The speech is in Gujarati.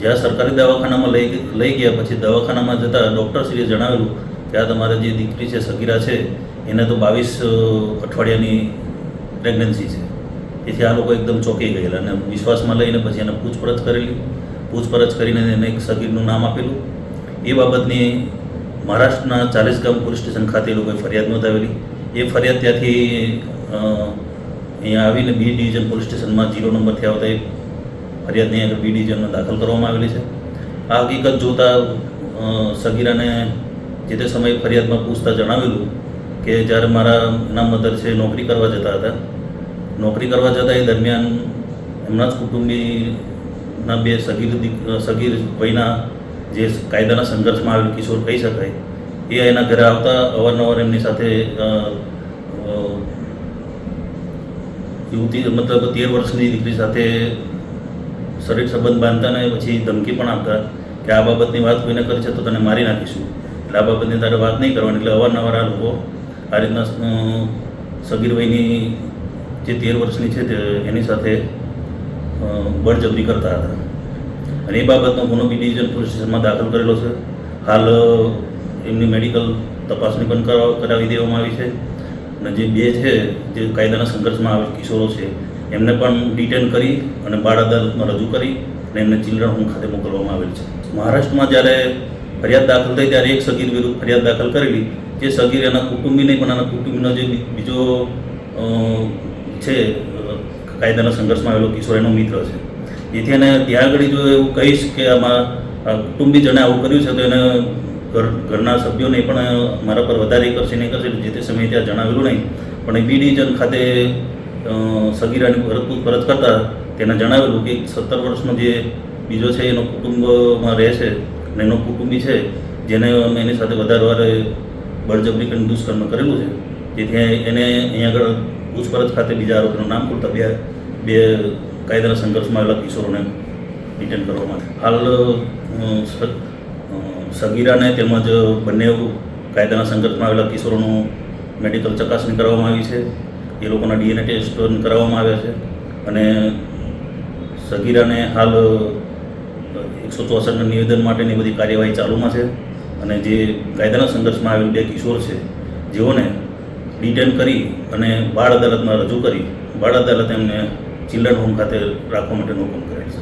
જ્યાં સરકારી દવાખાનામાં લઈ ગયા પછી દવાખાનામાં જતાં ડૉક્ટરશ્રીએ જણાવેલું કે આ તમારી જે દીકરી છે સગીરા છે એને તો 22 અઠવાડિયાની પ્રેગ્નન્સી છે. તેથી આ લોકો એકદમ ચોંકી ગયેલા અને વિશ્વાસમાં લઈને પછી એને પૂછપરછ કરીને એને એક સગીરનું નામ આપેલું. એ બાબતની મહારાષ્ટ્રના 40 ગામ પોલીસ સ્ટેશન ખાતે એ લોકોએ ફરિયાદ નોંધાવેલી. એ ફરિયાદ ત્યાંથી અહીંયા આવીને બી ડિવિઝન પોલીસ સ્ટેશનમાં 0 નંબરથી આવતા એ ફરિયાદની આગળ બી ડિવિઝનમાં દાખલ કરવામાં આવેલી છે. આ હકીકત જોતાં સગીરાને જે તે સમયે ફરિયાદમાં પૂછતા જણાવેલું કે જ્યારે મારા એના મધર છે નોકરી કરવા જતા હતા. નોકરી કરવા જતાં એ દરમિયાન એમના જ કુટુંબીના 2 સગીર વયના જે કાયદાના સંઘર્ષમાં આવેલ કિશોર કહી શકાય એ એના ઘરે આવતા અવારનવાર એમની સાથે યુવતી મતલબ 13 વર્ષની દીકરી સાથે શરીર સંબંધ બાંધતા ને પછી ધમકી પણ આપતા કે આ બાબતની વાત કોઈને કરી છે તો તને મારી નાખીશું, એટલે આ બાબતની તારે વાત નહીં કરવાની. એટલે અવારનવાર આ લોકો આ રીતના સગીર વયની જે 13 વર્ષની છે તે એની સાથે બળજબરી કરતા હતા અને એ બાબતનો ગુનો બી ડિવિઝન પોલીસ સ્ટેશનમાં દાખલ કરેલો છે. હાલ એમની મેડિકલ તપાસણી પણ કરાવી દેવામાં આવી છે અને જે 2 છે જે કાયદાના સંઘર્ષમાં આવેલ કિશોરો છે એમને પણ ડિટેન કરી અને બાળ અદાલતમાં રજૂ કરી અને એમને ચિલ્ડ્રન હોમ ખાતે મોકલવામાં આવેલ છે. મહારાષ્ટ્રમાં જ્યારે ફરિયાદ દાખલ થઈ ત્યારે એક સગીર વિરુદ્ધ ફરિયાદ દાખલ કરેલી. જે સગીર એના કુટુંબી નહીં પણ એના કુટુંબીનો જે બીજો છે કાયદાના સંઘર્ષમાં આવેલો કિશોર એનો મિત્ર છે. જેથી એને ત્યાં આગળ જો એવું કહીશ કે આમાં કુટુંબી જણે આવું કર્યું છે તો એને ઘરના સભ્યોને પણ મારા પર વધારે કરશે નહીં કરશે જે તે સમયે ત્યાં જણાવેલું નહીં. પણ એ બી ડિવિઝન ખાતે સગીરાની પૂછપરછ કરતા તેને જણાવેલું કે 17 વર્ષનો જે બીજો છે એનો કુટુંબમાં રહે છે અને એનો કુટુંબી છે જેને એની સાથે વધારે બળજબરી કરીને દુષ્કર્મ કરેલું છે. જેથી એને અહીંયા આગળ પૂછપરછ ખાતે બીજા આરોપીનું નામ ખોલતા બે કાયદાના સંઘર્ષમાં આવેલા કિશોરોને ડિટેન કરવામાં હાલ સગીરાને તેમજ બંને કાયદાના સંઘર્ષમાં આવેલા કિશોરોનું મેડિકલ ચકાસણી કરવામાં આવી છે. એ લોકોના DNA ટેસ્ટ કરાવવામાં આવ્યા છે અને સગીરાને હાલ 164ના નિવેદન માટેની બધી કાર્યવાહી ચાલુમાં છે અને જે કાયદાના સંઘર્ષમાં આવેલ 2 કિશોર છે જેઓને ડિટેન કરી અને બાળ અદાલતમાં રજૂ કરી બાળ અદાલતે એમને ચિલ્ડ્રન હોમ ખાતે રાખવા માટેનો હુકમ કરેલ છે.